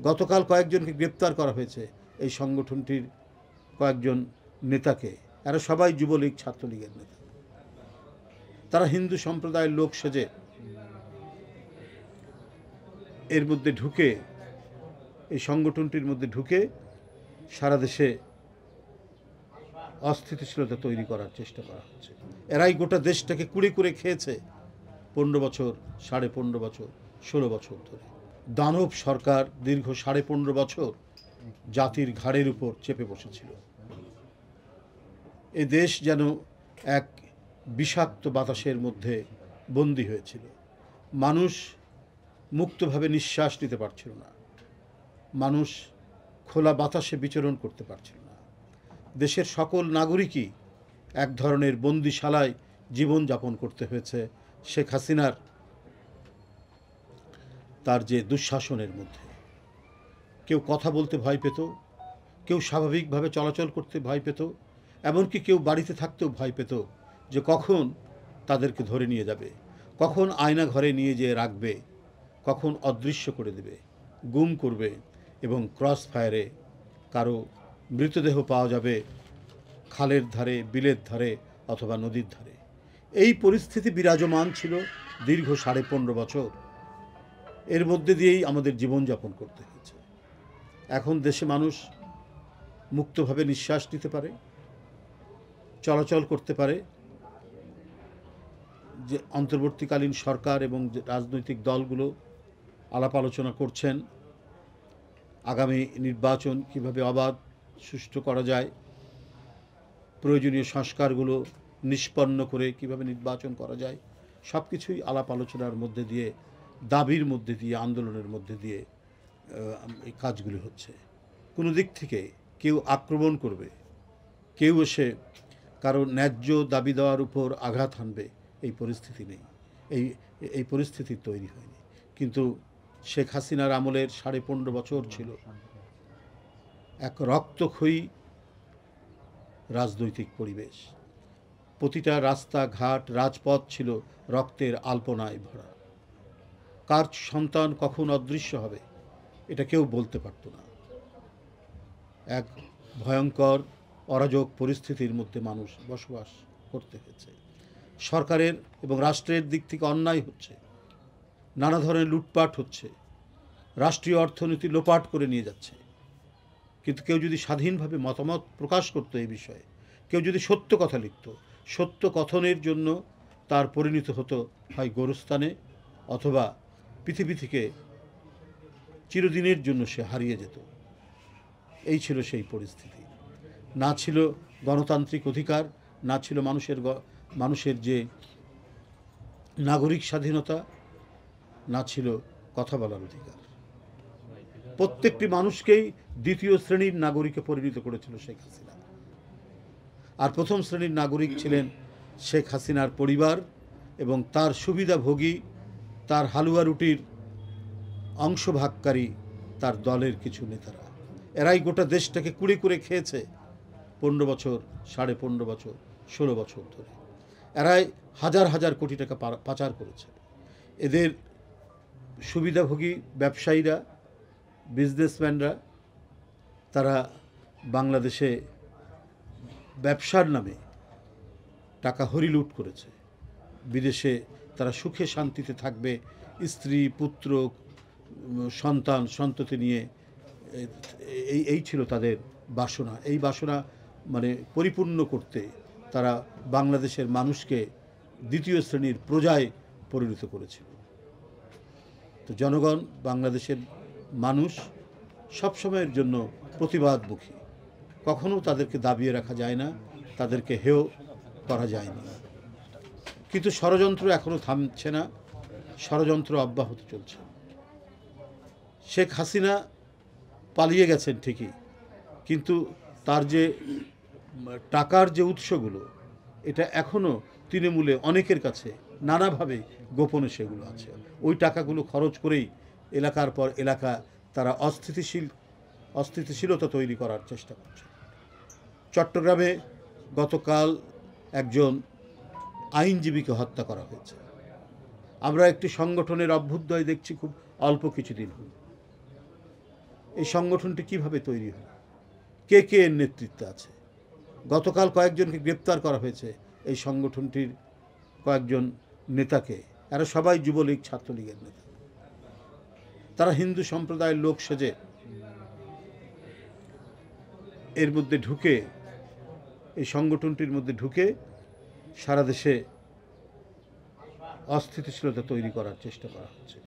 গতকাল কয়েকজনকে গ্রেপ্তার করা হয়েছে এই সংগঠনটির কয়েকজন নেতাকে। এরা সবাই যুবলীগ ছাত্রলীগের নেতা। তারা হিন্দু সম্প্রদায়ের লোক সেজে এর মধ্যে ঢুকে, এই সংগঠনটির মধ্যে ঢুকে সারা দেশে অস্থিতিশীলতা তৈরি করার চেষ্টা করা হচ্ছে। এরাই গোটা দেশটাকে কুড়ে কুড়ে খেয়েছে 15 বছর, 15.5 বছর, 16 বছর ধরে। দানব সরকার দীর্ঘ 15.5 বছর জাতির ঘাড়ের উপর চেপে বসেছিল। এ দেশ যেন এক বিষাক্ত বাতাসের মধ্যে বন্দী হয়েছিল। মানুষ মুক্তভাবে নিঃশ্বাস নিতে পারছিল না, মানুষ খোলা বাতাসে বিচরণ করতে পারছিল না। দেশের সকল নাগরিকই এক ধরনের বন্দিশালায় জীবনযাপন করতে হয়েছে শেখ হাসিনার তার যে দুঃশাসনের মধ্যে। কেউ কথা বলতে ভয় পেত, কেউ স্বাভাবিকভাবে চলাচল করতে ভয় পেত, এমনকি কেউ বাড়িতে থাকতেও ভয় পেত যে কখন তাদেরকে ধরে নিয়ে যাবে, কখন আয়না ঘরে নিয়ে যেয়ে রাখবে, কখন অদৃশ্য করে দেবে, গুম করবে এবং ক্রস ফায়ারে কারো মৃতদেহ পাওয়া যাবে খালের ধারে, বিলের ধারে অথবা নদীর ধারে। এই পরিস্থিতি বিরাজমান ছিল দীর্ঘ 15.5 বছর। এর মধ্যে দিয়েই আমাদের জীবনযাপন করতে হয়েছে। এখন দেশে মানুষ মুক্তভাবে নিঃশ্বাস নিতে পারে, চলাচল করতে পারে। যে অন্তর্বর্তীকালীন সরকার এবং রাজনৈতিক দলগুলো আলাপ আলোচনা করছেন আগামী নির্বাচন কিভাবে অবাধ সুষ্ঠু করা যায়, প্রয়োজনীয় সংস্কারগুলো নিষ্পন্ন করে কিভাবে নির্বাচন করা যায়, সব কিছুই আলাপ আলোচনার মধ্যে দিয়ে, দাবির মধ্যে দিয়ে, আন্দোলনের মধ্যে দিয়ে এই কাজগুলি হচ্ছে। কোনো দিক থেকে কেউ আক্রমণ করবে, কেউ এসে কারো ন্যায্য দাবি দেওয়ার উপর আঘাত হানবে, এই পরিস্থিতি নেই, এই পরিস্থিতি তৈরি হয়নি। কিন্তু শেখ হাসিনার আমলের 15.5 বছর ছিল এক রক্তক্ষয়ী রাজনৈতিক পরিবেশ। প্রতিটা রাস্তাঘাট, রাজপথ ছিল রক্তের আলপনায় ভরা। কার সন্তান কখন অদৃশ্য হবে এটা কেউ বলতে পারত না। এক ভয়ঙ্কর অরাজক পরিস্থিতির মধ্যে মানুষ বসবাস করতে হয়েছে। সরকারের এবং রাষ্ট্রের দিক থেকে অন্যায় হচ্ছে, নানা ধরনের লুটপাট হচ্ছে, রাষ্ট্রীয় অর্থনীতি লোপাট করে নিয়ে যাচ্ছে। কিন্তু কেউ যদি স্বাধীনভাবে মতামত প্রকাশ করতো এই বিষয়ে, কেউ যদি সত্য কথা লিখত, সত্য কথনের জন্য তার পরিণত হতো হয় গোরস্থানে অথবা পৃথিবী থেকে চিরদিনের জন্য সে হারিয়ে যেত। এই ছিল সেই পরিস্থিতি। না ছিল গণতান্ত্রিক অধিকার, না ছিল মানুষের যে নাগরিক স্বাধীনতা, না ছিল কথা বলার অধিকার। প্রত্যেকটি মানুষকেই দ্বিতীয় শ্রেণীর নাগরিকে পরিণত করেছিল শেখ হাসিনা। আর প্রথম শ্রেণীর নাগরিক ছিলেন শেখ হাসিনার পরিবার এবং তার সুবিধাভোগী, তার হালুয়া রুটির অংশভাগকারী তার দলের কিছু নেতারা। এরাই গোটা দেশটাকে কুড়ে কুড়ে খেয়েছে 15 বছর, 15.5 বছর, 16 বছর ধরে। এরাই হাজার হাজার কোটি টাকা পাচার করেছে। এদের সুবিধাভোগী ব্যবসায়ীরা, বিজনেসম্যানরা, তারা বাংলাদেশে ব্যবসার নামে টাকা হরিলুট করেছে। বিদেশে তারা সুখে শান্তিতে থাকবে, স্ত্রী, পুত্র, সন্তান, সন্ততি নিয়ে, এই ছিল তাদের বাসনা। এই বাসনা মানে পরিপূর্ণ করতে তারা বাংলাদেশের মানুষকে দ্বিতীয় শ্রেণীর প্রজায় পরিণত করেছিল। তো জনগণ, বাংলাদেশের মানুষ সবসময়ের জন্য প্রতিবাদমুখী। কখনো তাদেরকে দাবিয়ে রাখা যায় না, তাদেরকে হেয় করা যায়নি। কিন্তু ষড়যন্ত্র এখনও থামছে না, ষড়যন্ত্র অব্যাহত চলছে। শেখ হাসিনা পালিয়ে গেছেন ঠিকই, কিন্তু তার যে টাকার যে উৎসগুলো, এটা এখনও তৃণমূলে অনেকের কাছে নানাভাবে গোপনে সেগুলো আছে। ওই টাকাগুলো খরচ করেই এলাকার পর এলাকা তারা অস্থিতিশীলতা তৈরি করার চেষ্টা করছে। চট্টগ্রামে গতকাল একজন আইনজীবীকে হত্যা করা হয়েছে। আমরা একটি সংগঠনের অভ্যুদয় দেখছি খুব অল্প কিছুদিন হল। এই সংগঠনটি কিভাবে তৈরি হলো, কে কে এর নেতৃত্বে আছে। গতকাল কয়েকজনকে গ্রেপ্তার করা হয়েছে এই সংগঠনটির কয়েকজন নেতাকে। এরা সবাই যুবলীগ ছাত্রলীগের নেতা। তারা হিন্দু সম্প্রদায়ের লোক সেজে এর মধ্যে ঢুকে, এই সংগঠনটির মধ্যে ঢুকে সারা দেশে অস্থিতিশীলতা তৈরি করার চেষ্টা করা হচ্ছে।